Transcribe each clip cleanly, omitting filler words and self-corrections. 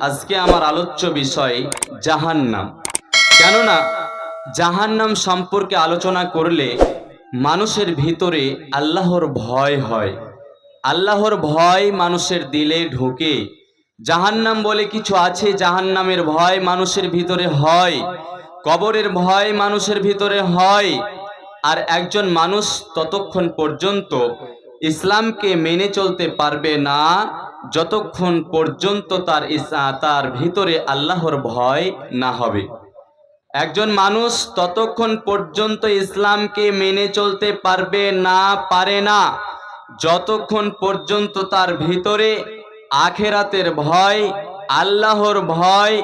আজকে আমার আলোচ্য বিষয় জাহান্নাম। কেননা জাহান্নাম সম্পর্কে আলোচনা করলে মানুষের ভিতরে আল্লাহর ভয় হয়, আল্লাহর ভয় মানুষের দিলে ঢোকে। জাহান্নাম বলে কিছু আছে, জাহান্নামের ভয় মানুষের ভিতরে হয়, কবরের ভয় মানুষের ভিতরে হয়। আর একজন মানুষ ততক্ষণ পর্যন্ত ইসলামকে মেনে চলতে পারবে না যতক্ষণ পর্যন্ত তার ভিতরে আল্লাহর ভয় না হবে। একজন মানুষ ততক্ষণ পর্যন্ত ইসলামকে মেনে চলতে পারে না যতক্ষণ পর্যন্ত তার ভিতরে আখেরাতের ভয়, আল্লাহর ভয়,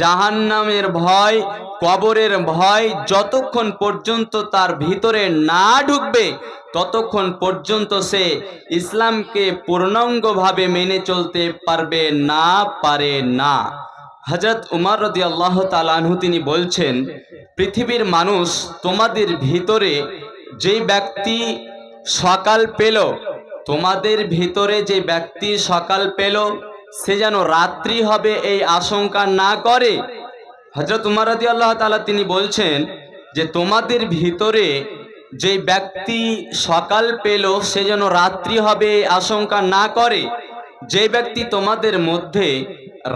জাহান্নামের ভয়, কবরের ভয় যতক্ষণ পর্যন্ত তার ভিতরে না ঢুকবে ততক্ষণ পর্যন্ত সে ইসলামকে পূর্ণাঙ্গভাবে মেনে চলতে পারে না। হযরত উমর রাদিয়াল্লাহু তাআলা আনহু তিনি বলছেন, পৃথিবীর মানুষ তোমাদের ভিতরে যেই ব্যক্তি সকাল পেল, তোমাদের ভিতরে যে ব্যক্তি সকাল পেল সে যেন রাত্রি হবে এই আশঙ্কা না করে। হযরত উমর রাদিয়াল্লাহু তাআলা তিনি বলছেন যে তোমাদের ভিতরে যে ব্যক্তি সকাল পেল সে যেন রাত্রি হবে এই আশঙ্কা না করে। যে ব্যক্তি তোমাদের মধ্যে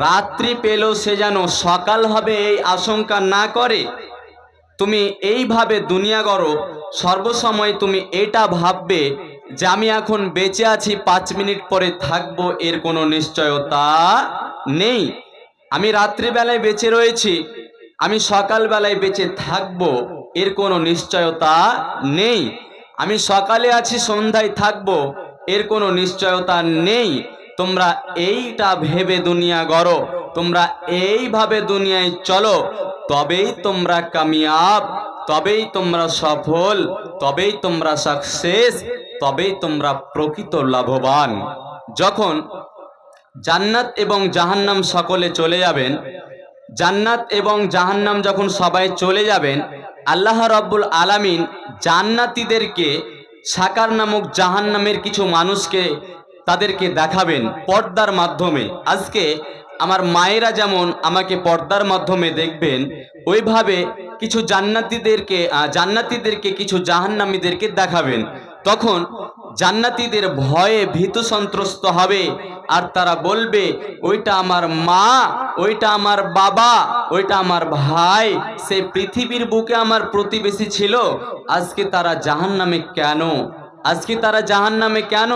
রাত্রি পেল সে যেন সকাল হবে এই আশঙ্কা না করে। তুমি এইভাবে দুনিয়া গড়ো, সর্বসময় তুমি এটা ভাববে যে আমি এখন বেঁচে আছি, 5 মিনিট পরে থাকবো, এর কোনো নিশ্চয়তা নেই। আমি রাত্রিবেলায় বেঁচে রয়েছি, আমি সকালবেলায় বেঁচে থাকবো, এর কোনো নিশ্চয়তা নেই। আমি সকালে আছি, সন্ধ্যায় থাকবো, এর কোনো নিশ্চয়তা নেই। তোমরা এইটা ভেবে দুনিয়া গড়ো, তোমরা এইভাবে দুনিয়ায় চলো, তবেই তোমরা কামিয়াব, তবেই তোমরা সফল, তবেই তোমরা সাকসেস, তবেই তোমরা প্রকৃত লাভবান। যখন জান্নাত এবং জাহান্নাম সকলে চলে যাবেন, জান্নাত এবং জাহান্নাম যখন সবাই চলে যাবেন, আল্লাহ রাব্বুল আলামিন জান্নাতীদেরকে সাকার নামক জাহান্নামের কিছু মানুষকে তাদেরকে দেখাবেন পর্দার মাধ্যমে। আজকে আমার মায়েরা যেমন আমাকে পর্দার মাধ্যমে দেখবেন, ওইভাবে কিছু জান্নাতীদেরকে কিছু জাহান্নামীদেরকে দেখাবেন। তখন জান্নাতীদের ভয়ে ভীত সন্ত্রস্ত হবে আর তারা বলবে, ওইটা আমার মা, ওইটা আমার বাবা, ওইটা আমার ভাই, সে পৃথিবীর বুকে আমার প্রতিবেশী ছিল, আজকে তারা জাহান্নামে কেন? আজকে তারা জাহান্নামে কেন?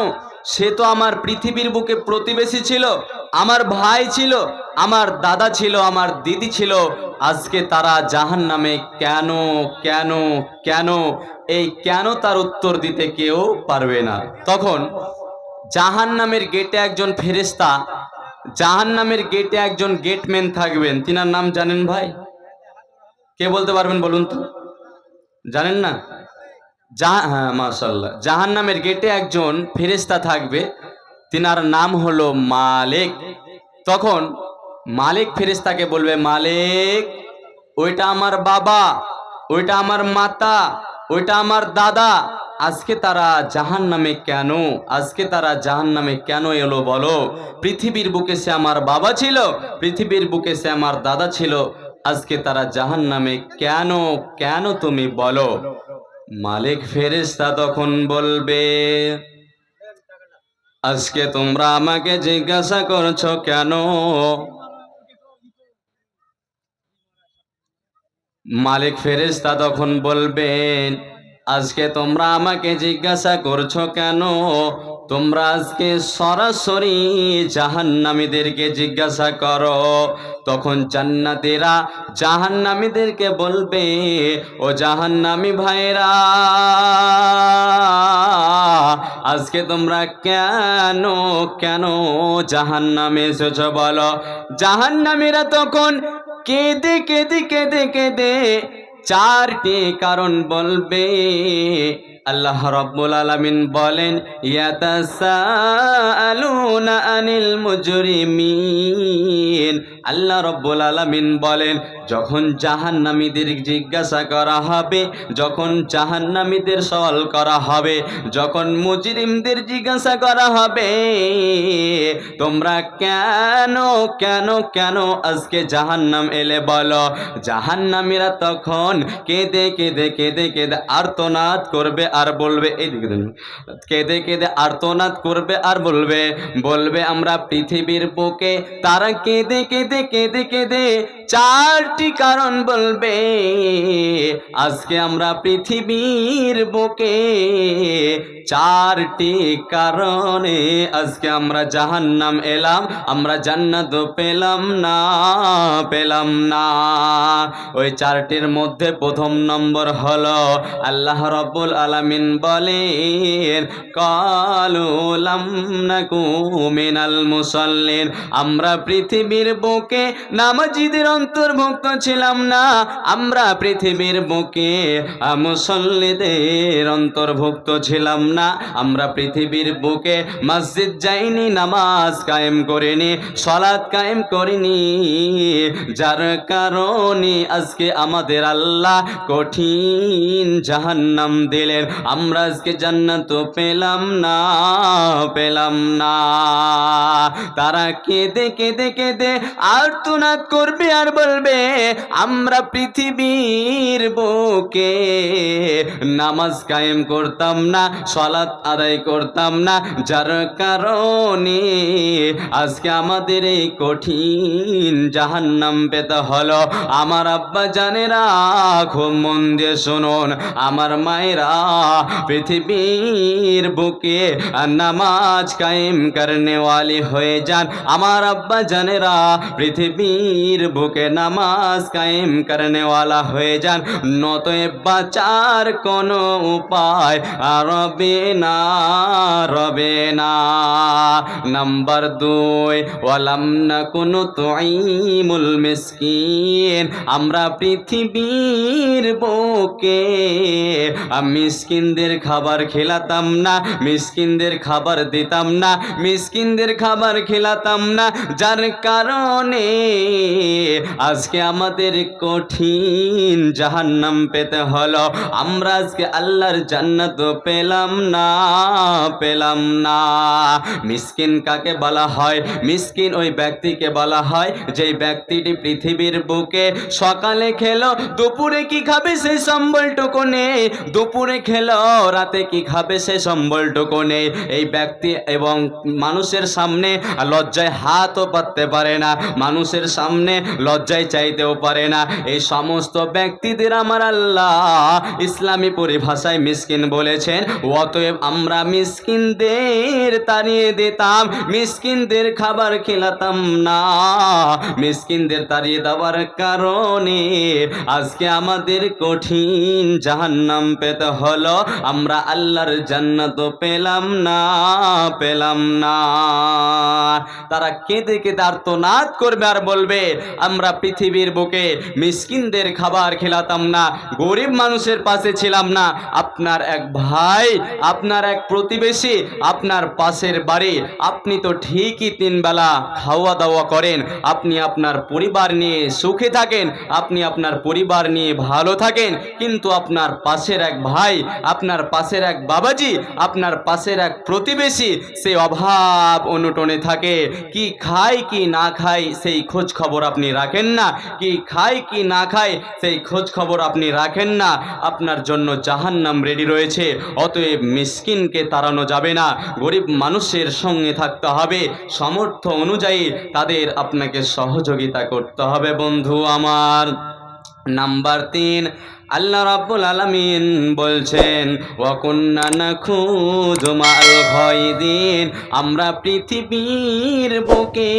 সে তো আমার পৃথিবীর বুকে প্রতিবেশী ছিল, আমার ভাই ছিল, আমার দাদা ছিল, আমার দিদি ছিল, আজকে তারা জাহান্নামে কেন? কেন? কেন? এই কেন তার উত্তর দিতে কেউ পারবে না। তখন জাহান্নামের গেটে একজন ফেরেশতা, জাহান্নামের গেটে একজন গেটম্যান থাকবেন। তিনার নাম জানেন ভাই? কে বলতে পারবেন বলুন তো? জানেন না? হ্যাঁ, মাশাআল্লাহ। জাহান্নামের গেটে একজন ফেরেশতা থাকবে, তিনার নাম হলো মালিক। তখন মালিক ফেরেশতাকে বলবে, মালিক, ওইটা আমার বাবা, ওইটা আমার মাতা, ওইটা আমার দাদা, আজকে তারা জাহান্নামে কেন? আজকে তারা জাহান্নামে কেন এলো বলো? পৃথিবীর বুকে সে আমার বাবা ছিল, পৃথিবীর বুকে সে আমার দাদা ছিল, আজকে তারা জাহান্নামে কেন? কেন তুমি বলো? মালিক ফেরেশতা তখন বলবে, আজকে তোমরা আমাকে জিজ্ঞাসা করছো কেন? মালিক ফেরেশতা তখন বলবেন, আজকে তোমরা আমাকে জিজ্ঞাসা করছো কেন? তোমরা আজকে সরাসরি জাহান্নামীদেরকে জিজ্ঞাসা করো। তখন জান্নাতীরা জাহান্নামীদেরকে বলবে, ও জাহান্নামী ভাইরা, আজকে তোমরা কেন কেন জাহান্নামে এসেছো বলো? জাহান্নামীরা তখন কেঁদে কেঁদে কেঁদে কেঁদে 4টি কারণ বলবে। আল্লাহ রাব্বুল আলামিন বলেন, ইয়াতাসাআলুনা আনিল মুজরিমিন, আল্লাহ রব্বুল আলামিন বলেন, যখন জাহান্নামীদের জিজ্ঞাসা করা হবে, যখন জাহান্নামীদের সওয়াল করা হবে, যখন মুজরিমদের জিজ্ঞাসা করা হবে, তোমরা কেন কেন কেন আজকে জাহান্নাম এলে বলো, জাহান্নামীরা তখন কেঁদে কেঁদে কেঁদে কেঁদে আর্তনাদ করবে আর বলবে, এইদিকে দেখুন, কেঁদে কেঁদে আর্তনাদ করবে আর বলবে, বলবে আমরা পৃথিবীর বুকে, তারা কেঁদে কেঁদে কেঁদে কেঁদে চারটি কারণ বলবে, আজকে আমরা পৃথিবীর বুকে চারটি কারণে আজকে আমরা জাহান্নাম এলাম, আমরা জান্নাত পেলাম না, পেলাম না। ওই চারটির মধ্যে প্রথম নম্বর হলো, আল্লাহ রাব্বুল আলামিন বলেন, কালু লাম নাকু মিনাল মুসাল্লিন, আমরা পৃথিবীর বুকে নামাজীদের অন্তর্ভুক্ত ছিলাম না, আমরা পৃথিবীর বুকে মুসল্লিদের অন্তর্ভুক্ত ছিলাম না, আমরা পৃথিবীর বুকে মসজিদ যাইনি, নামাজ কায়েম করিনি, সালাত কায়েম করিনি, যার কারণে আজকে আমাদের আল্লাহ কঠিন জাহান্নাম দিলেন, আমরা আজকে জান্নাত পেলাম না, পেলাম না। তারা কেঁদে কেঁদে কেঁদে আর্তনাদ করবে আর বলবে, আমরা পৃথিবীর বুকে নামাজ কায়েম করতাম না, সালাত আদায় করতাম না, যার কারণে আজকে আমাদের এই কঠিন জাহান্নাম পেতে হলো। আমার আব্বা জানেরা খুব মন দিয়ে শুনুন, আমার মায়েরা, পৃথিবীর বুকে নামাজ কায়েম করনে ওয়ালি হয়ে যান, আমার আব্বা জানেরা পৃথিবীর বুকে নামাজ কায়েম করনে ওয়ালা হয়ে যান, নতয়ে বাঁচার কোনো উপায় রবে না, রবে না। নাম্বার 2, ওয়ালাম নাকুনু তুঈমুল মিসকিন, আমরা পৃথিবীর বুকে মিসকিনদের খাবার খেলাতাম না, মিসকিনদের খাবার দিতাম না, মিসকিনদের খাবার খেলাতাম না, যার কারণে আজকে আমাদের কঠিন জাহান্নাম পেতে হলো, আমরা আজকে আল্লাহর জান্নাত পেলাম না, পেলাম না। মিসকিন কাকে বলা হয়? মিসকিন ওই ব্যক্তিকে বলা হয় যেই ব্যক্তিটি পৃথিবীর বুকে সকালে খেলো, দুপুরে কি খাবে সে সম্বলটুকু নেই, দুপুরে খেলো, রাতে কি খাবে সে সম্বলটুকু নেই। এই ব্যক্তি এবং মানুষের সামনে লজ্জায় হাতও পাততে পারে না, মানুষের সামনে লজ্জায় চাইতেও পারে না। এই সমস্ত ব্যক্তিদের আমার আল্লাহ ইসলামী পরিভাষায় মিসকিন বলেছেন। অতএব আমরা মিসকিনদের তাড়িয়ে দিতাম, মিসকিনদের খাবার খেলাতাম না, মিসকিনদের তাড়িয়ে দেওয়ার কারণে আজকে আমাদের কঠিন জাহান্নাম পেতে হলো, আমরা আল্লাহর জান্নাত পেলাম না, পেলাম না। তারা কেঁদে কেঁদে আর্তনাদ করবে আর বলবে, আমরা পৃথিবীর বুকে মিসকিনদের খাবার খেলাতাম না, গরিব মানুষের পাশে ছিলাম না। আপনার এক ভাই, আপনার এক প্রতিবেশী, আপনার পাশের বাড়ি, আপনি তো ঠিকই 3 বেলা খাওয়া দাওয়া করেন, আপনি আপনার পরিবার নিয়ে সুখে থাকেন, আপনি আপনার পরিবার নিয়ে ভালো থাকেন, কিন্তু আপনার পাশের এক ভাই, আপনার পাশের এক বাবাজি, আপনার পাশের এক প্রতিবেশী, সে অভাব অনটনে থাকে, কি খায় কি না খায় সেই খোঁজ খবর আপনি রাখেন না, কি খায় কি না খায় সেই খোঁজ খবর আপনি রাখেন না। আপনার জন্য জাহান্নাম রেডি রয়েছে। অতএব মিসকিনকে তাড়ানো যাবে না, গরিব মানুষের সঙ্গে থাকতে হবে, সামর্থ্য অনুযায়ী তাদের আপনাকে সহযোগিতা করতে হবে বন্ধু আমার। নাম্বার 3, আল্লাহ রাব্বুল আলামিন বলছেন, ওয়া কুন্না নাখুযু মা'আল খায়দিন, আমরা পৃথিবীর বুকে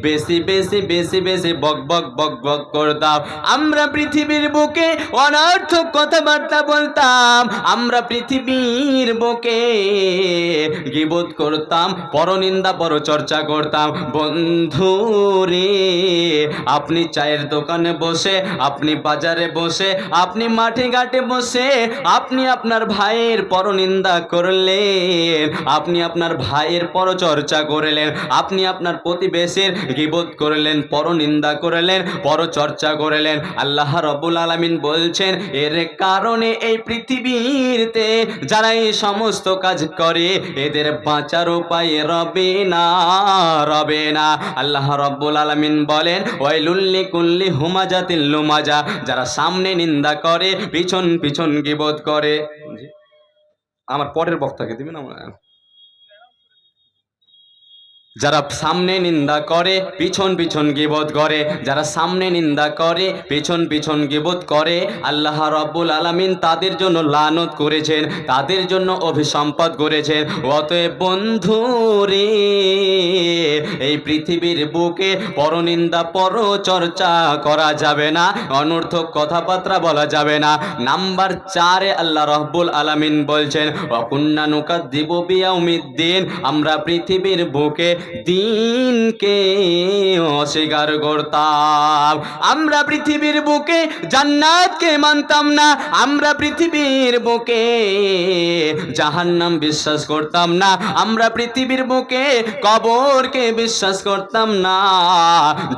বেশি বেশি বেশি বেশি বক বক বক বক করতাম, আমরা পৃথিবীর বুকে অনর্থক কথাবার্তা বলতাম, আমরা পৃথিবীর বুকে গীবত করতাম, পরনিন্দা পরচর্চা করতাম। বন্ধু রে, আপনি চায়ের দোকানে বসে, আপনি বাজারে বসে বসে, আপনি মাঠে ঘাটে বসে আপনি আপনার ভাইয়ের পরনিন্দা করলেন, আপনি আপনার ভাইয়ের পরচর্চা করলেন, আপনি আপনার প্রতিবেশীর গীবত করলেন, পরনিন্দা করলেন, পরচর্চা করলেন। আল্লাহ রাব্বুল আলামিন বলছেন এর কারণে এই পৃথিবীতে যারা এই সমস্ত কাজ করে এদের বাঁচার উপায় রবে না, রবে না। আল্লাহ রাব্বুল আলামিন বলেন ওয়াইলুল লিকুল্লি হুমাজাতিল লুমাজা, যারা সামনে নিন্দা করে পিছন পিছন গীবত করে। আমার পরের বক্তাকে দিবেন আমার, যারা সামনে নিন্দা করে পিছন পিছন গীবত করে, যারা সামনে নিন্দা করে পিছন পিছন গীবত করে, আল্লাহ রাব্বুল আলামিন তাদের জন্য লানত করেছেন, তাদের জন্য অভিসম্পাদ করেছেন। অতএব বন্ধু রে, এই পৃথিবীর বুকে পরনিন্দা পরচর্চা করা যাবে না, অনর্থক কথাবার্তা বলা যাবে না। নাম্বার 4 আল্লাহ রাব্বুল আলামিন বলছেন ওয়াকুন্না নুকাযযিবু বিয়াউমিদ্দিন, আমরা পৃথিবীর বুকে দিনকে অস্বীকার করতাম, আমরা পৃথিবীর বুকে জান্নাতকে মানতাম না, আমরা পৃথিবীর বুকে জাহান্নাম বিশ্বাস করতাম না, আমরা পৃথিবীর বুকে কবরকে বিশ্বাস করতাম না,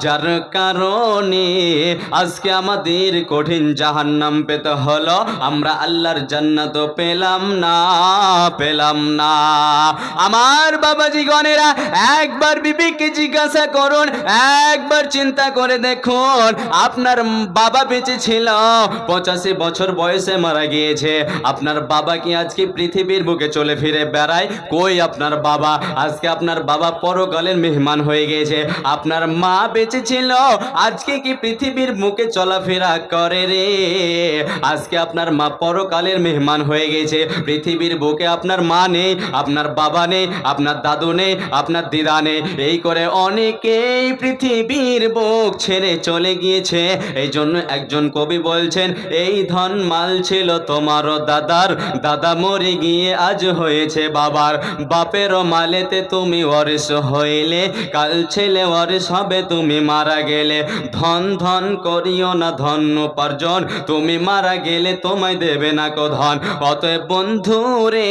যার কারণে আজকে আমাদের কঠিন জাহান্নাম পেতে হলো, আমরা আল্লাহর জান্নাত পেলাম না, পেলাম না। আমার বাবাজি গণেরা, একবার বিবেককে জিজ্ঞাসা করুন, একবার চিন্তা করে দেখুন, আপনার বাবা বেঁচে ছিল, 85 বছর বয়সে মারা গিয়েছে, আপনার বাবা কি আজকে পৃথিবীর বুকে চলে ফিরে বেড়ায়? কই আপনার বাবা? আজকে আপনার বাবা পরকালের মেহমান হয়ে গেছে। আপনার মা বেঁচে ছিল, আজকে কি পৃথিবীর মুখে চলাফেরা করে রে? আজকে আপনার মা পরকালের মেহমান হয়ে গেছে, পৃথিবীর বুকে আপনার মা নেই, আপনার বাবা নেই, আপনার দাদু নেই, আপনার দিদা নেই, এই করে অনেকেই পৃথিবীর বুক ছেড়ে চলে গিয়েছে। এই জন্য একজন কবি বলছেন এই ধন মাল ছিল তোমারও দাদার, দাদা মরে গিয়ে আজ হয়েছে বাবার, বাপেরও মালেতে তুমি ওয়ারিস হইলে, কাল ছেলে ওয়ারিস হবে তুমি মারা গেলে, ধন ধন করিও না ধন উপার্জন, তুমি মারা গেলে তোমায় দেবে না কো ধন। অতএব বন্ধু রে,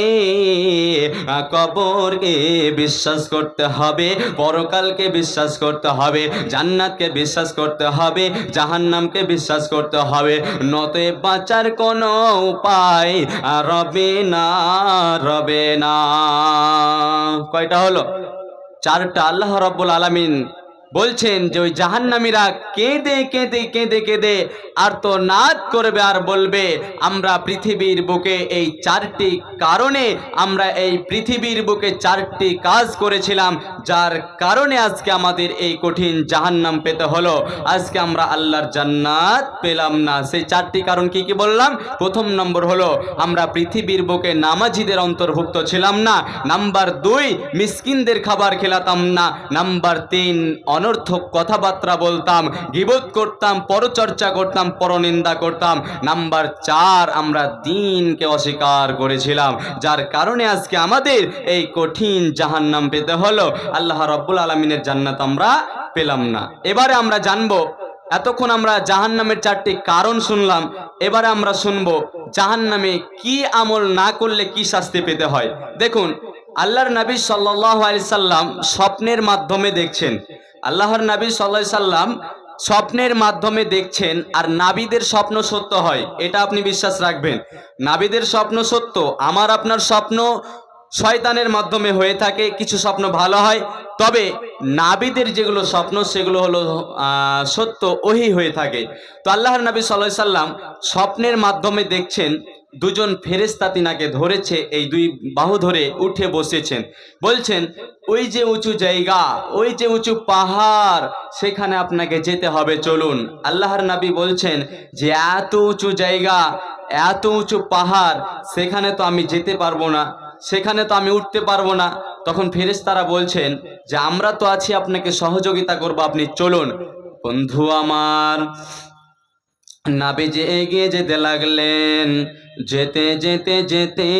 কবরকে বিশ্বাস করতে হবে, পরকালকে বিশ্বাস করতে হবে, জান্নাতকে বিশ্বাস করতে হবে, জাহান্নামকে বিশ্বাস করতে হবে, নতে বাঁচার কোনো উপায় রবে না, রবে না। কয়টা হলো? 4টা। আল্লাহ রাব্বুল আলামিন বলছেন যে ওই জাহান্নামীরা কেঁদে কেঁদে কেঁদে কেঁদে আর্তনাদ করবে আর বলবে আমরা পৃথিবীর বুকে এই 4টি কারণে, আমরা এই পৃথিবীর বুকে 4টি কাজ করেছিলাম, যার কারণে আজকে আমাদের এই কঠিন জাহান্নাম পেতে হলো, আজকে আমরা আল্লাহর জান্নাত পেলাম না। সেই 4টি কারণ কি কি বললাম? প্রথম নম্বর হলো আমরা পৃথিবীর বুকে নামাজিদের অন্তর্ভুক্ত ছিলাম না, নাম্বার 2 মিসকিনদের খাবার খেলাতাম না, নাম্বার 3 অনর্থক কথাবার্তা বলতাম, গীবত করতাম, পরচর্চা করতাম, পরনিন্দা করতাম, নাম্বার 4 আমরা দ্বীনকে অস্বীকার করেছিলাম, যার কারণে আজকে আমাদের এই কঠিন জাহান্নাম পেতে হলো, আল্লাহ রাব্বুল আলামিনের জান্নাত আমরা পেলাম না। এবারে আমরা জানবো, এতক্ষণ আমরা জাহান্নামের 4টি কারণ শুনলাম, এবারে আমরা শুনবো জাহান্নামে কি আমল না করলে কি শাস্তি পেতে হয়। দেখুন, আল্লাহর নবী সাল্লাল্লাহু আলাইহি সাল্লাম স্বপ্নের মাধ্যমে দেখছেন, আল্লাহর নবী সাল্লাল্লাহু আলাইহি সাল্লাম স্বপ্নের মাধ্যমে দেখছেন, আর নাবিদের স্বপ্ন সত্য হয়, এটা আপনি বিশ্বাস রাখবেন। নাবিদের স্বপ্ন সত্য, আমার আপনার স্বপ্ন শয়তানের মাধ্যমে হয়ে থাকে, কিছু স্বপ্ন ভালো হয়, তবে নাবিদের যেগুলো স্বপ্ন সেগুলো হলো সত্য, ওহি হয়ে থাকে। তো আল্লাহর নবী সাল্লাল্লাহু আলাইহি সাল্লাম স্বপ্নের মাধ্যমে দেখছেন দুজন ফেরেশতা তিনাকে ধরেছে, এই 2 বাহু ধরে উঠে বসেছেন, বলছেন ওই যে উঁচু জায়গা, ওই যে উঁচু পাহাড়, সেখানে আপনাকে যেতে হবে, চলুন। আল্লাহর নবী বলছেন যে এত উঁচু জায়গা, এত উঁচু পাহাড়, সেখানে তো আমি যেতে পারবো না, সেখানে তো আমি উঠতে পারবো না। তখন ফেরেশতারা বলছেন যে আমরা তো আছি, আপনাকে সহযোগিতা করব, আপনি চলুন। বন্ধু আমার, নবীজি এগিয়ে যেতে লাগলেন, যেতে যেতে যেতে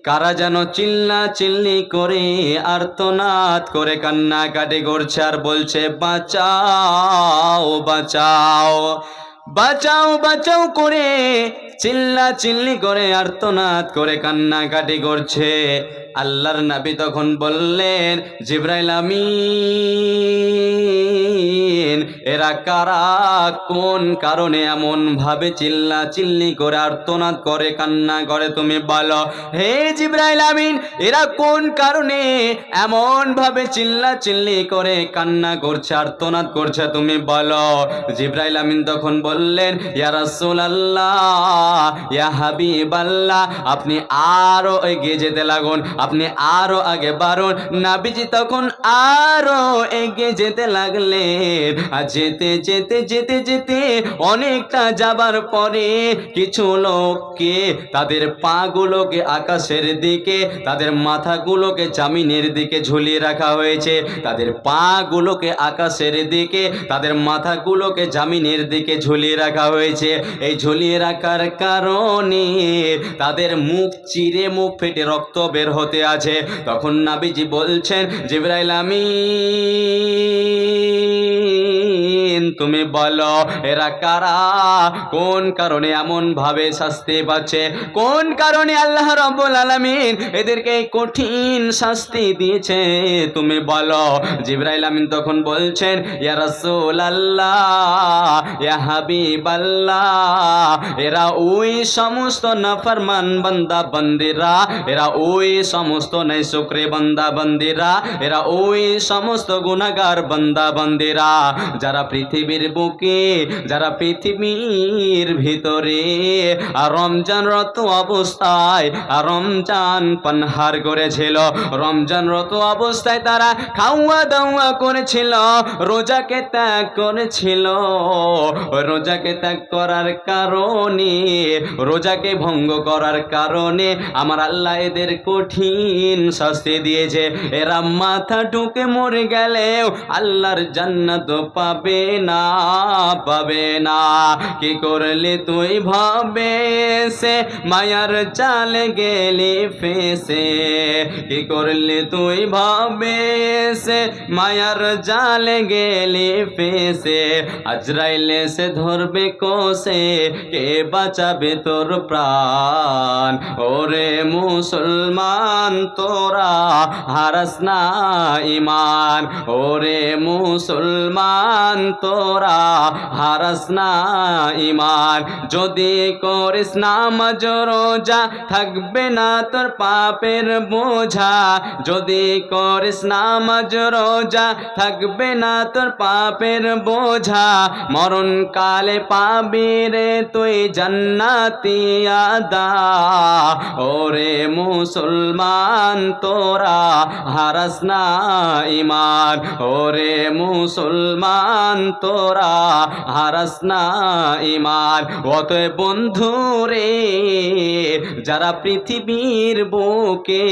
কারা যেন চিল্লা চিল্লি করে আর্তনাদ করে কান্নাকাটি করছে আর বলছে বাঁচাও বাঁচাও। বাঁচাও বাঁচাও করে চিল্লা চিল্লি করে আর্তনাদ করে কান্নাকাটি করছে। আল্লাহর নবী তখন বললেন, জিবরাইল আমিন, এরা কারা, কোন কারণে এমন ভাবে চিল্লা চিল্লি করে আর্তনাদ করে কান্না করে, তুমি বলো। হে জিবরাইল আমিন, এরা কোন কারণে এমন ভাবে চিল্লা চিল্লি করে কান্না করছে, আর্তনাদ করছে, তুমি বলো। জিবরাইল আমিন তখন বললেন, ইয়া রাসূলুল্লাহ, ইয়া হাবিবাল্লাহ, আপনি আরো এগিয়ে যেতে লাগুন, আপনি আরো আগে বাড়ুন। নবীজি তখন আরো এগিয়ে যেতে লাগলেন। আর যেতে যেতে যেতে যেতে অনেকটা যাবার পরে কিছু লোককে তাদের পাগুলোকে আকাশের দিকে, তাদের মাথাগুলোকে জামিনের দিকে ঝুলিয়ে রাখা হয়েছে। তাদের পাগুলোকে আকাশের দিকে, তাদের মাথাগুলোকে জামিনের দিকে ঝুলিয়ে রাখা হয়েছে। এই ঝুলিয়ে রাখার কারণে তাদের মুখ চিরে, মুখ ফেটে রক্ত বের হতে আছে। তখন নবীজি বলছেন, জিবরাইল আমিন, তুমি বলো এরা কারা, কোন কারণে এমন ভাবে শাস্তি পাচ্ছে, কোন কারণে আল্লাহ রাব্বুল আলামিন এদেরকে কঠিন শাস্তি দিয়েছে, তুমি বলো। জিবরাইল আমিন তখন বলছেন, ইয়া রাসূলুল্লাহ, ইয়া হাবিবাল্লাহ, এরা ওই সমস্ত নাফরমান বান্দা বান্দিরা, এরা ওই সমস্ত নাইশুকরে বান্দা বান্দিরা, এরা ওই সমস্ত গুনাহগার বান্দা বান্দিরা যারা পৃথিবীর বুকে, যারা পৃথিবীর ভিতরে আর রমজানরত অবস্থায় আর রমজান পানহার করেছিল, রমজানরত অবস্থায় তারা খাওয়া দাওয়া করেছিল, রোজাকে ত্যাগ করেছিল। রোজাকে ত্যাগ করার কারণে, রোজাকে ভঙ্গ করার কারণে আমার আল্লাহ এদের কঠিন শাস্তি দিয়েছে। এরা মাথা ঢুকে মরে গেলেও আল্লাহর জান্নাত পাবে না, পাবে না। কি করলি তুই ভাবে সে, মায়ার জালে গেলি ফেসে। কি করলি তুই ভাবে সে, মায়ার জালে গেলি ফেসে। আজরাইলে সে ধরবে কোসে, কে বাঁচাবে তোর প্রাণ। ওরে মুসলমান তোরা হারাস না ইমান, ওরে মুসলমান তোরা হারাস না ইমান। যদি করিস নামাজ রোজা থাকবে না তোর পাপের বোঝা, যদি করিস নামাজ রোজা থাকবে না তোর পাপের বোঝা। মরণ কালে পাবি রে তুই জান্নাতি আদা। ওরে মুসলমান তোরা হারাস না ইমান, ওরে মুসলমান তোরা হারাস না ইমান। অতএব বন্ধু রে, যারা পৃথিবীর বুকে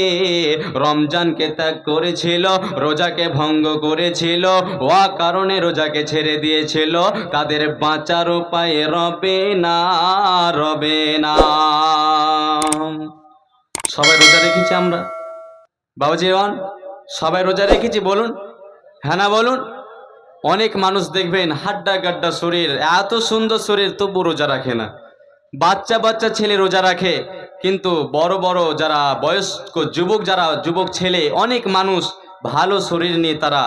রমজানকে ত্যাগ করেছিল, রোজাকে ভঙ্গ করেছিল, ও কারণে রোজাকে ছেড়ে দিয়েছিল, তাদের বাঁচার উপায় রবে না, রবে না। সবাই রোজা রেখেছি আমরা বাবাজি, সবাই রোজা রেখেছি বলুন, হ্যাঁ না বলুন। অনেক মানুষ দেখবেন হাড্ডা গাড্ডা শরীর, এত সুন্দর শরীর, তবু রোজা রাখে না। বাচ্চা বাচ্চা ছেলে রোজা রাখে, কিন্তু বড় বড় যারা বয়স্ক যুবক, যারা যুবক ছেলে, অনেক মানুষ ভালো শরীর নিয়ে তারা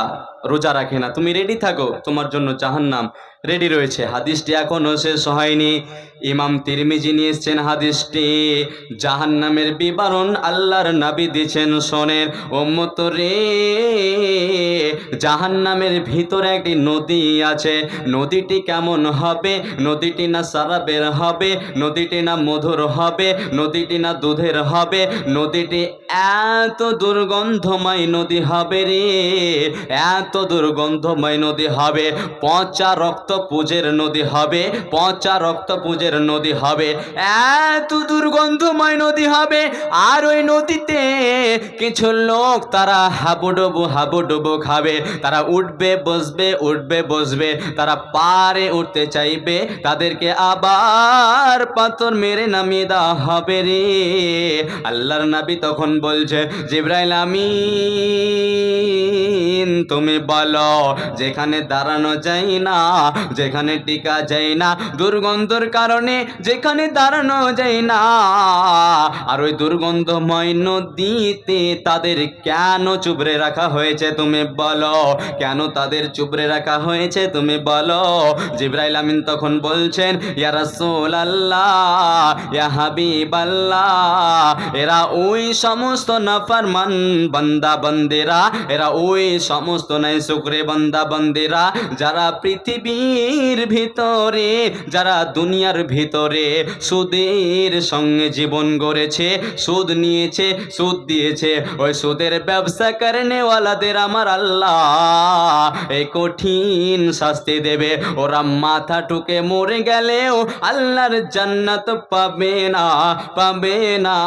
রোজা রাখে না। তুমি রেডি থাকো, তোমার জন্য জাহান্নাম রেডি রয়েছে। হাদিসটি এখনো শেষ হয়নি। ইমাম তিরমিজি নিয়ে এসেছেন হাদিসটি। জাহান্নামের বিবরণ আল্লাহর নবী দিয়েছেন, শোনেন উম্মত রে। জাহান্নামের ভিতরে একটি নদী আছে। নদীটি কেমন হবে? নদীটি না সারাবের হবে, নদীটি না মধুর হবে, নদীটি না দুধের হবে, নদীটি এত দুর্গন্ধময় নদী হবে রে, এত দুর্গন্ধময় নদী হবে। পচা রক্ত পুজের নদী হবে, পচা রক্ত পুজের নদী হবে, এত দুর্গন্ধময় নদী হবে। আর ওই নদীতে কিছু লোক তারা হাবুডুবু খাবে, তারা উঠবে বসবে, উঠবে বসবে, তারা পারে উঠতে চাইবে, তাদেরকে আবার পাথর মেরে নামিয়ে দেওয়া হবে রে। আল্লাহর নবী তখন বলছে, জিবরাইল আমিন তুমি বলো, যেখানে দাঁড়ানো যায় না, যেখানে টিকা যায় না, দুর্গন্ধর কারণে যেখানে দাঁড়ানো যায় না, আর ওই দুর্গন্ধময় নদীতে তাদের কেন চুবড়ে রাখা হয়েছে তুমি বলো, কেন তাদের চুবড়ে রাখা হয়েছে তুমি বলো। জিবরাইল আমিন তখন বলছেন, ইয়া রাসূলুল্লাহ, ইয়া হাবিবাল্লাহ, এরা ওই সমস্ত নাফরমান বান্দা বান্দেরা, এরা ওই সমস্ত নাইশুকরে বান্দা বান্দেরা যারা পৃথিবীর ভিতরে, যারা দুনিয়ার ভিতরে সুদের সঙ্গে জীবন গড়েছে, সুদ নিয়েছে, সুদ দিয়েছে, ওই সুদের ব্যবসা করেনেওয়ালাদের আমার আল্লাহ এই কঠিন শাস্তি দেবে। ওরা মাথা টুকে মরে গেলেও আল্লাহর জান্নাত পাবে না, পাবে না,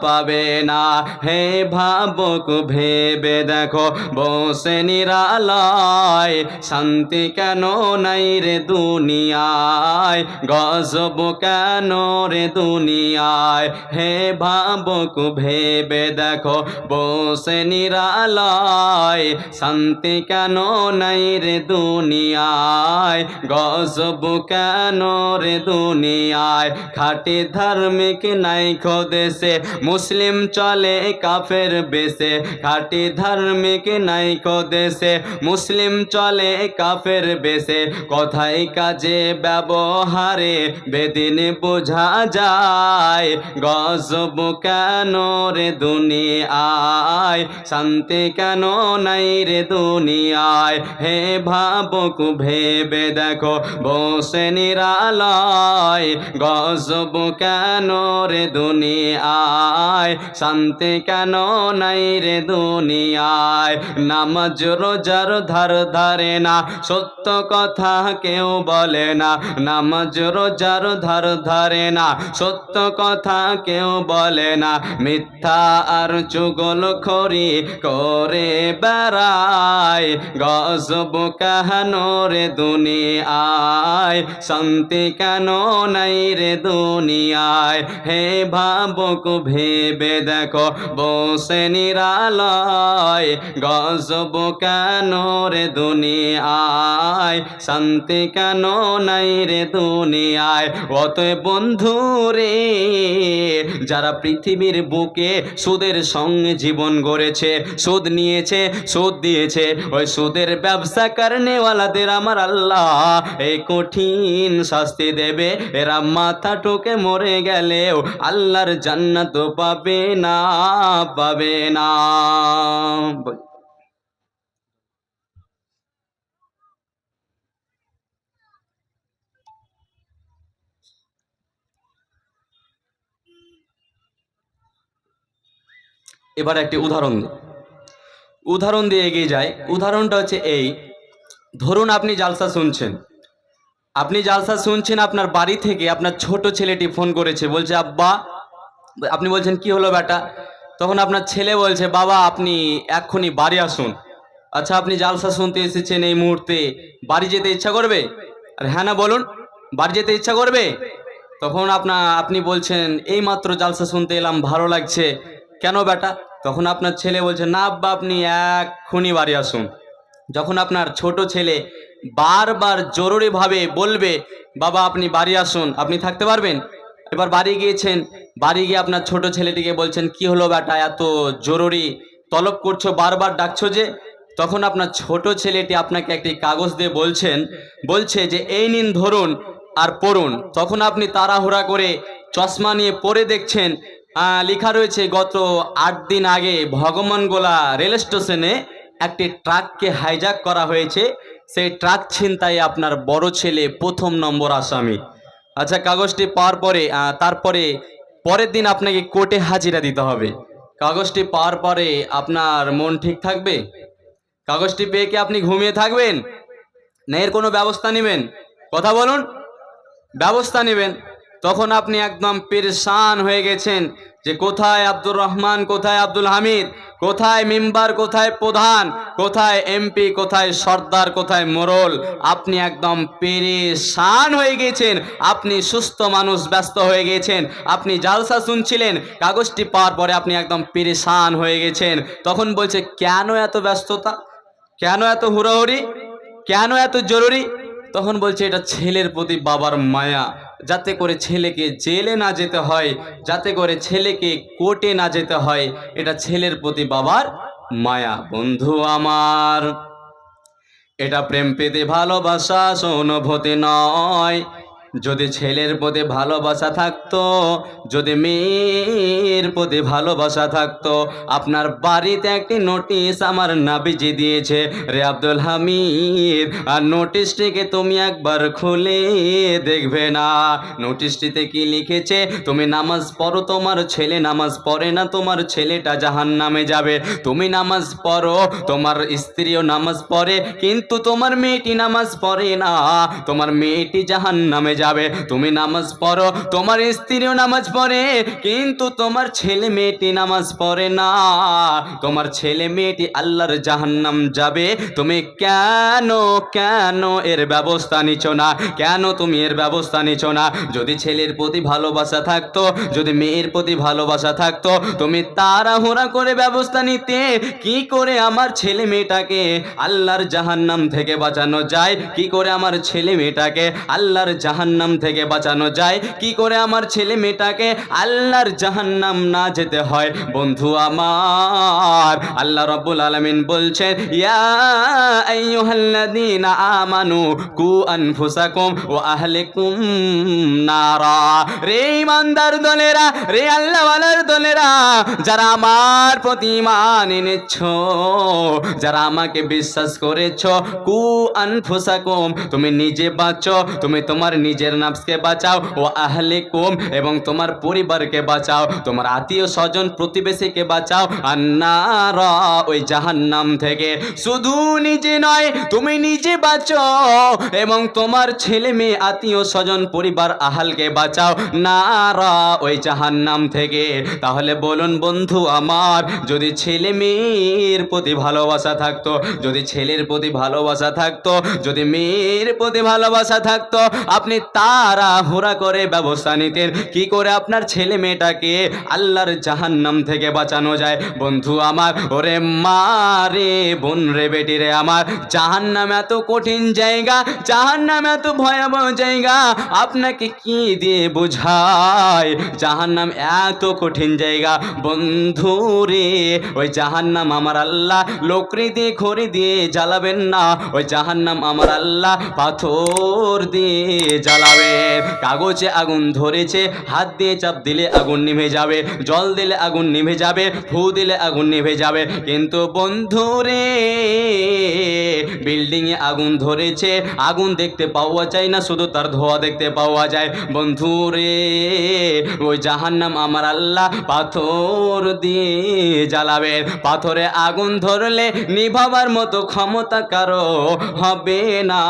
পাবে না। হে ভাবুক, ভেবে দেখো, বসে নিরালায় শান্তি কেন নাই রে দুনিয়ায়, গজব কেন রে দুনিয়ায়। হে ভাবুক, ভেবে দেখো, বসে নিরালায় শান্তি কেন নাই রে দুনিয়ায়, গজব কেন রে দুনিয়ায়। খাঁটি ধার্মিক নাই দেশে, মুসলিম চলে কাফের বেশে। খাঁটি ধার্মিক নাই দেশে, মুসলিম চলে কাফের বেশে। কথায় কাজে ব্যবহারে বেদিন বোঝা যায়, গজব কেন রে দুনিয়ায়, শান্তি কেন নাই রে দুনিয়ায়। হে ভাবুক, ভেবে দেখো, বসে নিরালায় গজব কেন রে দুনিয়ায়, শান্তি কেন নাই রে দুনিয়ায়। নামাজ রোজার ধার ধারে না, সত্য কথা কেউ বলে না। নামাজ রোজার ধার ধারে না, সত্য কথা কেউ বলে না। মিথ্যা আর চুগলখড়ি করে বেড়ায়, গজব কেন রে দুনিয়ায়, শান্তি কেন নাই রে দুনিয়ায়। হে ভাবুক, ভেবে দেখো, বসে নিরালায় গজব কেন রে দুনিয়ায়, শান্তি কেন নাই রে দুনিয়ায়। অতএব বন্ধু রে, যারা পৃথিবীর বুকে সুদের সঙ্গে জীবন গড়েছে, সুদ নিয়েছে, সুদ দিয়েছে, ওই সুদের ব্যবসা করেনেওয়ালাদের আমার আল্লাহ এই কঠিন শাস্তি দেবে। এরা মাথা ঠুকে মরে গেলেও আল্লাহর জান্নাত পাবে না, পাবে না। এবার একটি উদাহরণ দিয়ে এগিয়ে যায়। উদাহরণটা হচ্ছে এই, ধরুন আপনি জালসা শুনছেন, আপনার বাড়ি থেকে আপনার ছোট ছেলেটি ফোন করেছে, বলছে আব্বা, আপনি বলছেন কি হলো বেটা, তখন আপনার ছেলে বলছে বাবা আপনি এক্ষুনি বাড়ি আসুন। আচ্ছা, আপনি জালসা শুনতে এসেছেন, এই মুহূর্তে বাড়ি যেতে ইচ্ছা করবে? আর হ্যাঁ না বলুন, বাড়ি যেতে ইচ্ছা করবে? তখন আপনি বলছেন এই মাত্র জালসা শুনতে এলাম, ভালো লাগছে, কেন বেটা? তখন আপনার ছেলে বলছে না আব্বা আপনি এক্ষুনি বাড়ি আসুন। যখন আপনার ছোট ছেলে বারবার জরুরিভাবে বলবে বাবা আপনি বাড়ি আসুন, আপনি থাকতে পারবেন? এবার বাড়ি গিয়েছেন, বাড়ি গিয়ে আপনার ছোট ছেলেটিকে বলছেন কি হলো বেটা, এত জরুরি তলব করছো, বারবার ডাকছো যে? তখন আপনার ছোট ছেলেটি আপনাকে একটি কাগজ দিয়ে বলছে যে এই নিন ধরুন আর পড়ুন। তখন আপনি তাড়াহুড়া করে চশমা নিয়ে পড়ে দেখছেন, লেখা রয়েছে গত 8 দিন আগে ভগবানগোলা রেল স্টেশনে একটি ট্রাককে হাইজ্যাক করা হয়েছে, সেই ট্রাক ছিনতাইয়ে আপনার বড় ছেলে 1ম নম্বর আসামি। আচ্ছা, কাগজটি পাওয়ার পরে তারপরে পরের দিন আপনাকে কোর্টে হাজিরা দিতে হবে। কাগজটি পাওয়ার পরে আপনার মন ঠিক থাকবে? কাগজটি পেয়ে কি আপনি ঘুমিয়ে থাকবেন, না এর কোনো ব্যবস্থা নেবেন? কথা বলুন, ব্যবস্থা নেবেন। তখন আপনি একদম পেরেশান হয়ে গেছেন যে কোথায় আব্দুর রহমান, কোথায় আব্দুল হামিদ, কোথায় মেম্বার, কোথায় প্রধান, কোথায় এমপি, কোথায় সর্দার, কোথায় মোড়ল। আপনি একদম পেরেশান হয়ে গেছেন, আপনি সুস্থ মানুষ ব্যস্ত হয়ে গেছেন, আপনি জালসা শুনছিলেন, কাগজটি পাওয়ার পরে আপনি একদম পেরেশান হয়ে গেছেন। তখন বলছে কেন এত ব্যস্ততা, কেন এত হুড়োহুড়ি, কেন এত জরুরি? তখন বলছে এটা ছেলের প্রতি বাবার মায়া, যাতে করে ছেলেকে জেলে না যেতে হয়, যাতে করে ছেলেকে কোর্টে না যেতে হয়, এটা ছেলের প্রতি বাবার মায়া। বন্ধু আমার, এটা প্রেম প্রীতি ভালোবাসা অনুভূতি নয়। যদি ছেলের প্রতি ভালোবাসা থাকতো, যদি মেয়ের প্রতি ভালোবাসা থাকতো, আপনার বাড়িতে একটি নোটিশ আমার নাবিজি দিয়েছে, রে আব্দুল হামিদ, আর নোটিশটিকে তুমি একবার খুলে দেখবে না। নোটিশটিতে কি লিখেছে? তুমি নামাজ পড়ো, তোমার ছেলে নামাজ পড়ে না, তোমার ছেলেটা জাহান্নামে যাবে। তুমি নামাজ পড়ো, তোমার স্ত্রীও নামাজ পড়ে, কিন্তু তোমার মেয়েটি নামাজ পড়ে না, তোমার মেয়েটি জাহান্নামে যাবে। তুমি নামাজ পড়ো, তোমার স্ত্রীও নামাজ পড়ে, কিন্তু তোমার ছেলে মেয়েটি নামাজ পড়ে না, তোমার ছেলে মেয়েটি আল্লাহর জাহান্নাম যাবে। তুমি কেন কেন এর ব্যবস্থা নিচ্ছ না? কেন তুমি এর ব্যবস্থা নিচ্ছ না? যদি ছেলের প্রতি ভালোবাসা থাকতো, যদি মেয়ের প্রতি ভালোবাসা থাকতো, তুমি তাড়াহুড়া করে ব্যবস্থা নিতে। কি করে আমার ছেলে মেয়েটাকে আল্লাহর জাহান্নাম থেকে বাঁচানো যায়, কি করে আমার ছেলে মেয়েটাকে আল্লাহর জাহান্নাম থেকে বাঁচানো যায়, কি করে আমার ছেলে মেয়েটাকে আল্লাহর জাহান্নাম না যেতে হয়। বন্ধু আমার, আল্লাহ রাব্বুল আলামিন বলছেন, ইয়া আইয়ুহাল্লাযীনা আমানু কু আনফুসাকুম ওয়া আহলিকুম নারা। রে ইমানদার দলেরা, রে আল্লাহওয়ালার দলেরা, যারা আমার প্রতি ঈমান এনেছ, যারা আমাকে বিশ্বাস করেছ, কু আনফুসাকুম, তুমি নিজে বাঁচো, তুমি তোমার নিজের নফসকে বাঁচাও, ও আহলিকুম, এবং তোমার পরিবারকে বাঁচাও, তোমার আত্মীয় স্বজন প্রতিবেশীকে বাঁচাও, আন্নারা, ওই জাহান্নাম থেকে। শুধু নিজে নয়, তুমি নিজে বাঁচো এবং তোমার ছেলে মেয়ে আত্মীয় স্বজন পরিবার আহালকে বাঁচাও নারা, ওই জাহান্নাম থেকে। তাহলে বলুন বন্ধু আমার, যদি ছেলে মেয়ের প্রতি ভালোবাসা থাকতো, যদি ছেলের প্রতি ভালোবাসা থাকতো, যদি মেয়ের প্রতি ভালোবাসা থাকতো, আপনি তাড়াহুড়া করে ব্যবস্থা নিতেন কি করে আপনার ছেলে মেয়েটাকে আল্লাহর জাহান্নাম থেকে বাঁচানো যায়। বন্ধু আমার, ওরে মা রে, বোন রে, বেটি রে আমার, জাহান্নাম এত কঠিন জায়গা, জাহান্নাম এত ভয়াবহ জায়গা, আপনাকে কি দিয়ে বোঝায়? জাহান্নাম এত কঠিন জায়গা বন্ধু রে। ওই জাহান্নাম আমার আল্লাহ লকড়ি দিয়ে খড়ি দিয়ে জ্বালাবেন না, ওই জাহান্নাম আমার আল্লাহ পাথর দিয়ে জ্বালাবেন। কাগজে আগুন ধরেছে, হাত দিয়ে চাপ দিলে আগুন নিভে যাবে, জল দিলে আগুন নিভে যাবে, ফু দিলে আগুন নিভে যাবে। কিন্তু বন্ধু রে, বিল্ডিংয়ে আগুন ধরেছে, আগুন দেখতে পাওয়া যায় না, শুধু তার ধোঁয়া দেখতে পাওয়া যায়। বন্ধু রে, ওই জাহান্নাম আমার আল্লাহ পাথর দিয়ে জ্বালাবেন। পাথরে আগুন ধরলে নিভাবার মতো ক্ষমতা কারো হবে না,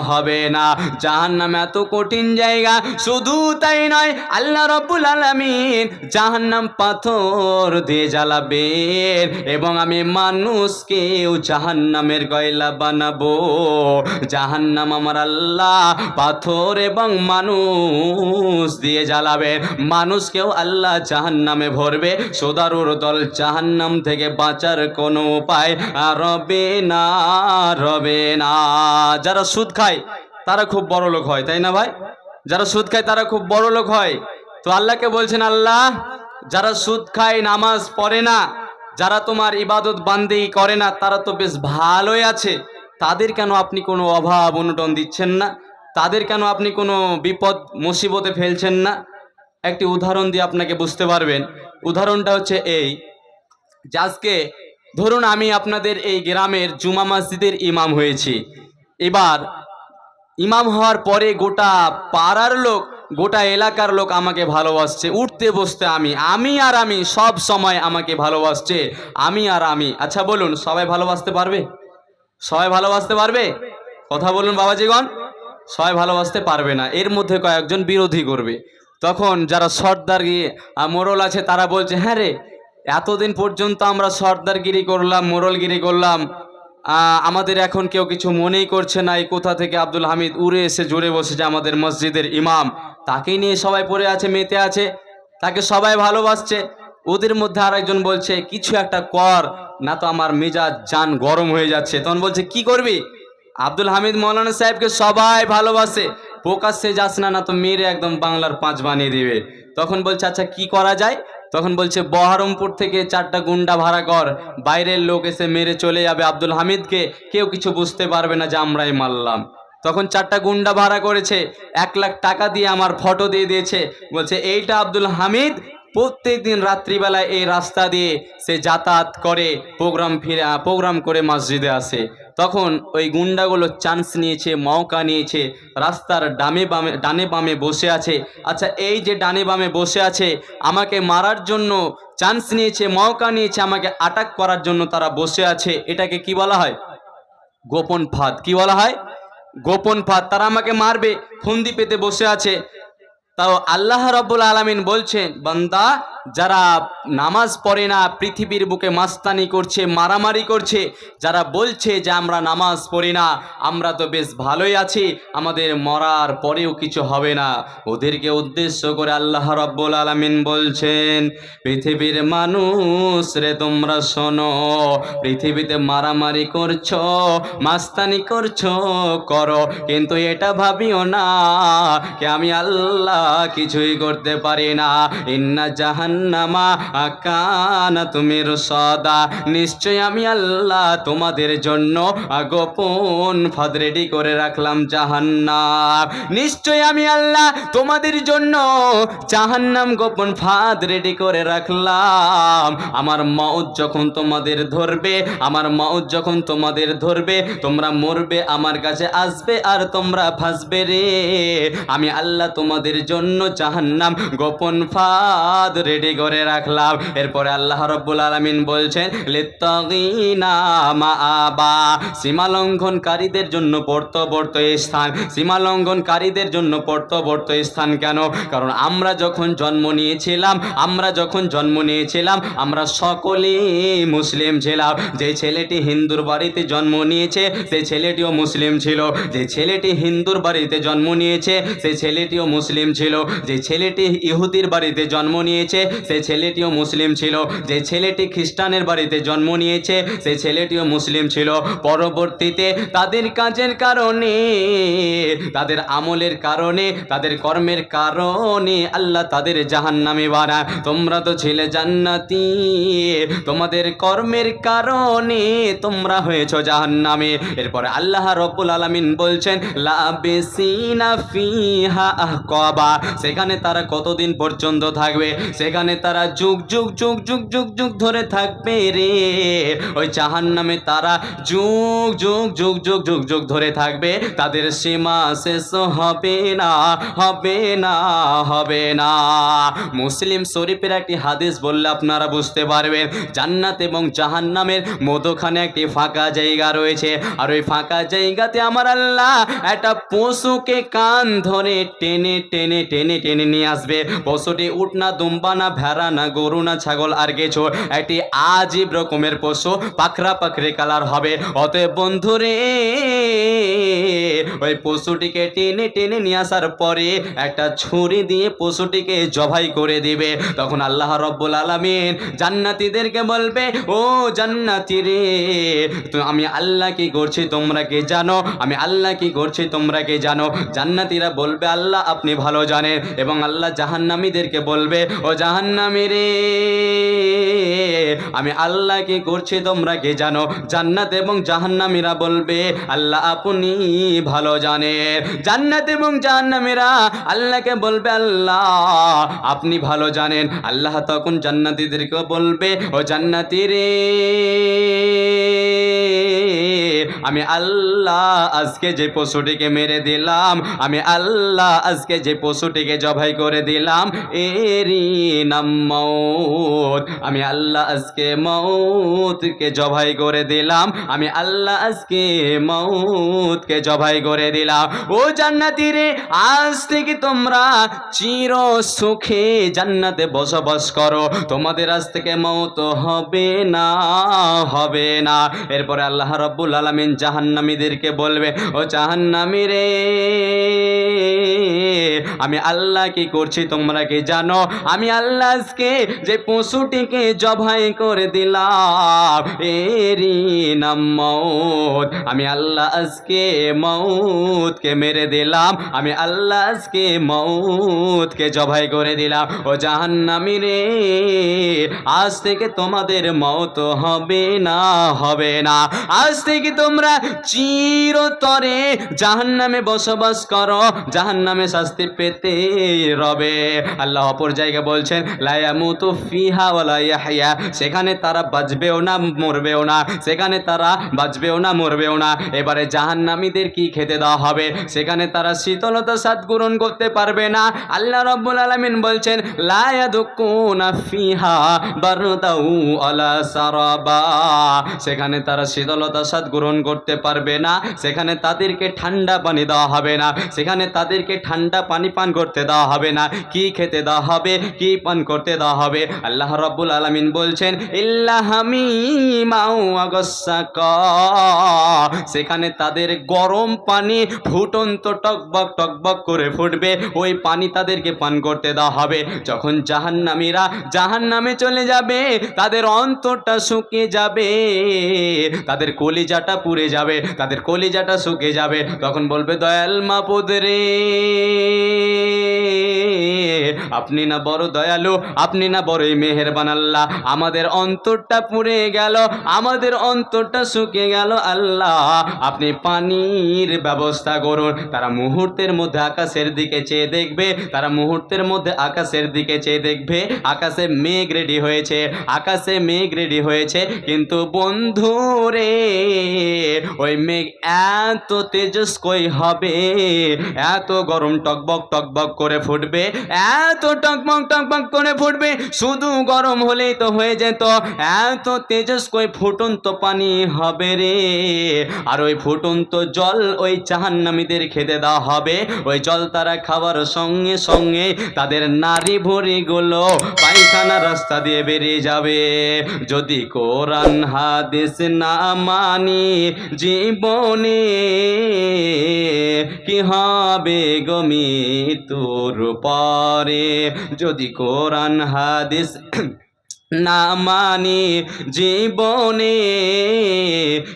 হবে না। জাহান্নাম এত কঠিন জায়গা, শুধু তাই নয়, আল্লাহ রাব্বুল আলামিন জাহান্নাম পাথর দিয়ে জ্বালাবেন এবং আমি মানুষকেও জাহান্নামের গয়লা বানাবো। জাহান্নাম আমার আল্লাহ পাথর এবং মানুষ দিয়ে জ্বালাবেন, মানুষকেও আল্লাহ জাহান্নামে ভরবে। সোদারুর দল, জাহান্নাম থেকে বাঁচার কোনো উপায় রবে না, রবে না। যারা সুদ খায় তারা খুব বড় লোক হয়, তাই না ভাই? যারা সুদ খায় তারা খুব বড় লোক হয়। তো আল্লাহকে বলছেন, আল্লাহ, যারা সুদ খায়, নামাজ পড়ে না, যারা তোমার ইবাদত বান্দেগি করে না, তারা তো বেশ ভালোই আছে, তাদের কেন আপনি কোনো অভাব অনটন দিচ্ছেন না? তাদের কেন আপনি কোনো বিপদ মুসিবতে ফেলছেন না? একটি উদাহরণ দিয়ে আপনাকে বুঝতে পারবেন। উদাহরণটা হচ্ছে এই যে, আজকে ধরুন আমি আপনাদের এই গ্রামের জুমা মসজিদের ইমাম হয়েছি। এবার ইমাম হওয়ার পরে গোটা পাড়ার লোক, গোটা এলাকার লোক আমাকে ভালোবাসছে, উঠতে বসতে আমি আর আমি, সব সময় আমাকে ভালোবাসছে, আমি আর আমি। আচ্ছা বলুন, সবাই ভালোবাসতে পারবে? সবাই ভালোবাসতে পারবে? কথা বলুন বাবাজিগণ, সবাই ভালোবাসতে পারবে না। এর মধ্যে কয়েকজন বিরোধী করবে। তখন যারা সর্দারগি মোড়ল আছে তারা বলছে, হ্যাঁ রে, এতদিন পর্যন্ত আমরা সর্দারগিরি করলাম, মোড়লগিরি করলাম, আমাদের এখন কেউ কিছু মনেই করছে না। এই কোথা থেকে আব্দুল হামিদ উড়ে এসে জুড়ে বসেছে আমাদের মসজিদের ইমাম, তাকেই নিয়ে সবাই পড়ে আছে, মেতে আছে, তাকে সবাই ভালোবাসছে। ওদের মধ্যে আরেকজন বলছে কিছু একটা কর, না তো আমার মেজাজ জান গরম হয়ে যাচ্ছে। তখন বলছে কি করবি? আব্দুল হামিদ মৌলানা সাহেবকে সবাই ভালোবাসে, প্রকাশ্যে যাস না, না তো মেরে একদম বাংলার 5 বানিয়ে দিবে। তখন বলছে আচ্ছা কি করা যায়? তখন বলছে বহরমপুর থেকে 4টা গুন্ডা ভাড়া কর, বাইরের লোক এসে মেরে চলে যাবে আব্দুল হামিদকে, কেউ কিছু বুঝতে পারবে না যে আমরাই মারলাম। তখন 4টা গুন্ডা ভাড়া করেছে, 1 লাখ টাকা দিয়ে আমার ফটো দিয়ে দিয়েছে, বলছে এইটা আব্দুল হামিদ, প্রত্যেকদিন রাত্রিবেলায় এই রাস্তা দিয়ে সে যাতায়াত করে, প্রোগ্রাম করে মসজিদে আসে। তখন ওই গুন্ডাগুলো চান্স নিয়েছে, মৌকা নিয়েছে, রাস্তার ডানে বামে বসে আছে। আচ্ছা এই যে ডানে বামে বসে আছে, আমাকে মারার জন্য চান্স নিয়েছে, মৌকা নিয়েছে, আমাকে আটাক করার জন্য তারা বসে আছে। এটাকে কি বলা হয়? গোপন ফাঁদ। কি বলা হয়? গোপন ফাঁদ। তারা আমাকে মারবে, ফন্দি পেতে বসে আছে। তাও আল্লাহ রাব্বুল আলামিন বলছেন, বান্দা যারা নামাজ পড়ে না, পৃথিবীর বুকে মাস্তানি করছে, মারামারি করছে, যারা বলছে যে আমরা নামাজ পড়ি না, আমরা তো বেশ ভালোই আছি, আমাদের মরার পরেও কিছু হবে না, ওদেরকে উদ্দেশ্য করে আল্লাহ রাব্বুল আলামিন বলছেন, পৃথিবীর মানুষ রে তোমরা শোনো, পৃথিবীতে মারামারি করছো, মাস্তানি করছো, করো, কিন্তু এটা ভাবিও না যে আমি আল্লাহ কিছুই করতে পারি না। ইন্না জাহান্নামা কানাত মিরসাদা, নিশ্চয় আমি আল্লাহ তোমাদের জন্য গোপন ফাঁদ রেডি করে রাখলাম জাহান্নাম। নিশ্চয় আমি আল্লাহ তোমাদের জন্য জাহান্নাম গোপন ফাঁদ রেডি করে রাখলাম। আমার মউত যখন তোমাদের ধরবে, আমার মউত যখন তোমাদের ধরবে, তোমরা মরবে, আমার কাছে আসবে আর তোমরা ফাঁসবে রে। আমি আল্লাহ তোমাদের জন্য জাহান্নাম গোপন ফাঁদ রেডি করে রাখলাম। এরপরে আল্লাহ রাব্বুল আলামিন বলছেন, লিত্তাগিনা মাআবা, সীমালঙ্ঘনকারীদের জন্য পর্তবর্ত স্থান। সীমালঙ্ঘনকারীদের জন্য পর্তবর্ত স্থান কেন? কারণ আমরা যখন জন্ম নিয়েছিলাম, আমরা সকলেই মুসলিম ছিলাম। যে ছেলেটি হিন্দুর বাড়িতে জন্ম নিয়েছে সে ছেলেটিও মুসলিম ছিল, যে ছেলেটি হিন্দুর বাড়িতে জন্ম নিয়েছে সে ছেলেটিও মুসলিম ছিল, যে ছেলেটি ইহুদির বাড়িতে জন্ম নিয়েছে সে ছেলেটিও মুসলিম ছিল, যে ছেলেটি খ্রিস্টানের বাড়িতে জন্ম নিয়েছে সে ছেলেটিও মুসলিম ছিল। পরবর্তীতে তাদের কাজের কারণে, তাদের আমলের কারণে, তাদের কর্মের কারণে আল্লাহ তাদের জাহান্নামে বানায়। তোমরা তো ছিলে জান্নাতি, তোমাদের কর্মের কারণে তোমরা হয়েছো জাহান্নামে। এরপরে আল্লাহ রাব্বুল আলামিন বলছেন, লাবিসিনা ফিহা আহকাবা, সেখানে তারা কতদিন পর্যন্ত থাকবে? সেখানে তারা যুগ যুগ যুগ যুগ যুগ যুগ ধরে থাকবে রে। ওই জাহান্নামে তারা যুগ যুগ যুগ যুগ যুগ যুগ ধরে থাকবে, তাদের সীমা শেষ হবে না, হবে না, হবে না। মুসলিম শরীফের একটি হাদিস বললে আপনারা বুঝতে পারবেন, জান্নাত এবং জাহান্নামের মধ্যখানে একটি ফাঁকা জায়গা রয়েছে, আর ওই ফাঁকা জায়গাতে আমার আল্লাহ একটা পশুকে কান ধরে টেনে টেনে টেনে টেনে নিয়ে আসবে। পশুটি উট না, দুম্বা না, ভেড়া না, গরু না, ছাগল আর কিছু, একটি আজীব রকমের পশু, পাখরা পাখরে কালার হবে। অতএব বন্ধুরে, ওই পশুটিকে টেনে টেনে নিয়ে আসার পরে একটা ছুরি দিয়ে পশুটিকে জবাই করে দিবে। তখন আল্লাহ রাব্বুল আলামিন জান্নাতীদেরকে বলবে, ও জান্নাতী রে, তো আমি আল্লাহ কি করছি তোমরা কি জানো? আমি আল্লাহ কি করছি তোমরা কি জানো? জান্নাতীরা বলবে, আল্লাহ আপনি ভালো জানেন। এবং আল্লাহ জাহান্নামীদেরকে বলবে, ও জাহান্নামী রে, আমি আল্লাহ কি করছি তোমরা কি জানো? জান্নাত এবং জাহান্নামীরা বলবে, আল্লাহ আপনি ভালো জানেন। জান্নাত এবং জাহান্নামীরা আল্লাহকে বলবে, আল্লাহ আপনি ভালো জানেন। আল্লাহ তখন জান্নাতীদেরকে বলবে, ও জান্নাতী রে, আমি আল্লাহ আজকে যে পশুটিকে মেরে দিলাম, আমি আল্লাহ আজকে যে পশুটিকে জবাই করে দিলাম, এরই নাম মউত। আমি আল্লাহ আজকে মউতকে জবাই করে দিলাম, আমি আল্লাহ আজকে মউতকে জবাই করে দিলাম। ও জান্নাতী রে, আজ থেকে তোমরা চির সুখে জান্নাতে বসবাস করো, তোমাদের আজ থেকে মউত হবে না, হবে না। এরপরে আল্লাহ রাব্বুল আলামিন জাহান্নামীদেরকে বলবে, ও জাহান্নামী রে, আমি আল্লাহ কি করছি তোমরা কি জানো? আমি আল্লাহ আল্লাহ আজকে যে পশুটিকে জবাই করে দিলাম এরই নাম মউত। আমি আল্লাহ আজকে মউতকে মেরে দিলাম, আমি আল্লাহ আজকে মউতকে জবাই করে দিলাম। ও জাহান্নামী রে, আজ থেকে তোমাদের মওত হবে না, হবে না। আজ থেকে তোমরা চিরতরে জাহান্নামে বসবাস করো, জাহান্নামে শাস্তি পেতে রবে। আল্লাহ অপর জায়গায় বলছেন লা ইয়ামুতু ফিহা ওয়ালা ইয়াহইয়া, সেখানে তারা বাঁচবেও না মরবেও না, সেখানে তারা বাঁচবেও না মরবেও না। এবারে জাহান্নামীদের কি খেতে দেওয়া হবে? সেখানে তারা শীতলতা স্বাদ গ্রহণ করতে পারবে না। আল্লাহ রাব্বুল আলামিন বলছেন লা ইয়াদুকুনা ফিহা বারদাউ ওয়ালা সারাবা, সেখানে তারা শীতলতা স্বাদ গ্রহণ করতে পারবে না, সেখানে তাদেরকে ঠান্ডা পানি দেওয়া হবে না, সেখানে তাদেরকে ঠান্ডা পানি পান করতে দেওয়া হবে না। কি খেতে দেওয়া হবে, কি পান করতে দেওয়া হবে? আল্লাহ রাব্বুল আলামিন বলছেন ইল্লা হামিমা ওয়া গাসসাকা, সেখানে তাদের গরম পানি ফুটন্ত টকবক টকবক করে ফুটবে, ওই পানি তাদেরকে পান করতে দেওয়া হবে। যখন জাহান্নামীরা জাহান্নামে চলে যাবে, তাদের অন্তরটা শুকিয়ে যাবে, তাদের কলিজাটা পুড়ে যাবে, তাদের কলিজাটা শুকিয়ে যাবে। তখন বলবে দয়াল মাবুদ রে, আপনি না বড় দয়ালু, আপনি না বড়ই মেহেরবান আল্লাহ, আমাদের অন্তরটা পুড়ে গেল, আমাদের অন্তরটা শুকিয়ে গেল, আল্লাহ আপনি পানির ব্যবস্থা করুন। তারা মুহূর্তের মধ্যে আকাশের দিকে চেয়ে দেখবে, তারা মুহূর্তের মধ্যে আকাশের দিকে চেয়ে দেখবে আকাশে মেঘ রেডি হয়েছে, আকাশে মেঘ রেডি হয়েছে। কিন্তু বন্ধু রে, ওই মেঘ এত তেজস্ক্রিয় হবে, এত গরম টকবক টকবক করে ফুটবে, এত টকবক টকবক করে ফুটবে, শুধু গরম হলেই তো হয়ে যেত, এত তেজস্ক্রিয় ফুটন্ত পানি হবে রে। আর ওই ফুটন্ত জল ওই জাহান্নামীদের খেতে দেওয়া হবে। ওই জল তারা খাবার সঙ্গে সঙ্গে তাদের নারী ভুঁড়িগুলো পায়খানা রাস্তা দিয়ে বেরিয়ে যাবে। যদি কোরআন হাদিস না মানি জীবনে, কি হবে গো মৃত্যুর পরে? যদি কোরআন হাদিস না মানি জীবনে,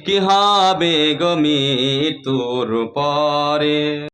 কি হবে গো মৃত্যুর পরে?